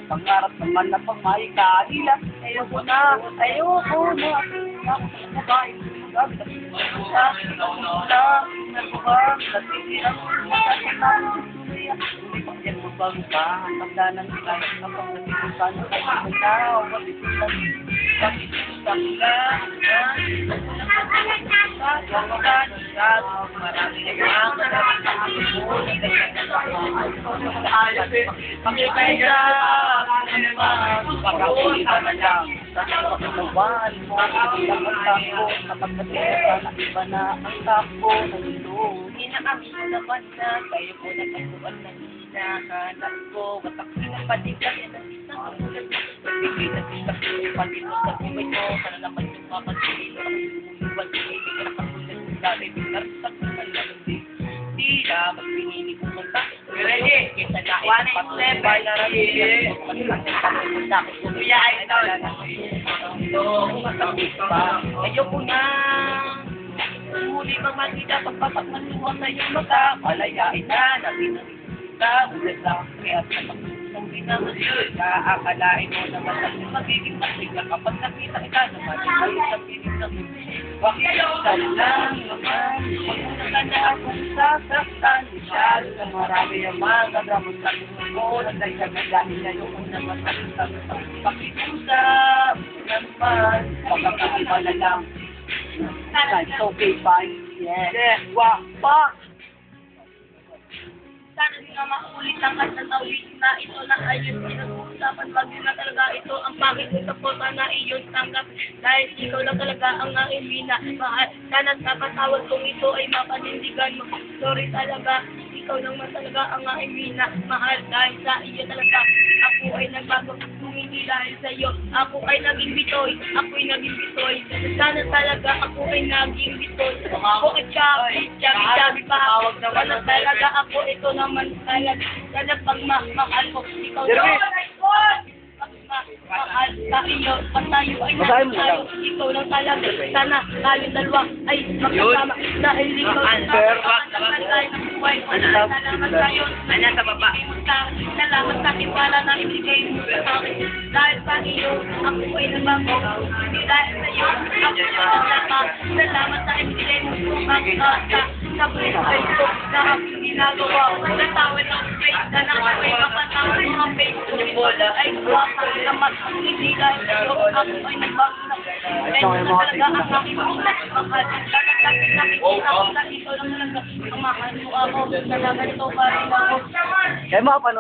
Pangarap naman na pang may kanila. Ayoko na. Babae, magabi na hindi pa yan mo bago pa. Ang tanda ng ilanit na pang natipusan na kayo na. Mabitisan. Bakit Hindi na kami naman na kayo po nagkasuan na hinahanap ko. Watak pinapalitan yan ang isang katulad mo. Pagpipit at isang pagpipit sa buhay mo. Para naman yung mapagpilito ang lumuliwan. Hindi ka nakatulad ng dami. Pinarsak mo na lang din. Di na magpinili kong manta. Kesa na ipapatuloy na rin. Kuya ay ayoko na. Huli pang makita, pagpapagmatuwa sa iyong mata. Malayain na, natinagita, ulit lang, kaya sa pagpapang pinamasyod. Kaakalain mo naman ang magiging masigla kapag nakita kita naman. Ay, sa pinig na mundo. Bakit ka lang naman? Pagpunta na akong sasaktan. Masyado na marami ang mga drama sa mundo. Nagday ka na dahil na yung unang masaktan. Pakiusap naman, pagkakakibala lang. It's okay, fine. Yeah. Fuck! Sana di na maulit ang katatawid na ito na ayun pinag-uusapan. Wag na talaga ito ang pakikita po. Sana iyon tanggap dahil ikaw lang talaga ang aking mina. Mahal, sana sa patawad kong ito ay mapanindigan mo. Sorry talaga, ikaw lang man talaga ang aking mina. Mahal, dahil sa iyo talaga ako ay nagbago. Kung hindi dahil sa iyo, ako ay naging bitoy. Sana talaga ako ay naging bitoy. Ako ay chabi pa ako. Sana talaga ako ito naman talaga. Sana pag mahal ko, ikaw lang. Mahal sa iyo, pag tayo ay nagtayo, ikaw lang talaga. Sana tayong dalawa ay magkasama. Dahil ikaw lang tayo ng buhay. Salamat tayo. Sa baba. Salamat sa tiwala na ibigay mo sa akin. Dahil sa iyo, ako ay nagbago. Dahil sa iyo, ako ay nagbago. Salamat sa ibigay mo sa buhay ko na aking ginagawa. Natawid ang faith na nakaway mapatawid mga faith ko. Ay kuwakang naman. Hindi dahil sa iyo, ako ay nagbago na. Kaya talaga ang aking mahal. Nakakapit ako sa ikaw lang talaga. Ang mahal mo ako. Talaga ito pa rin ako. Kaya mga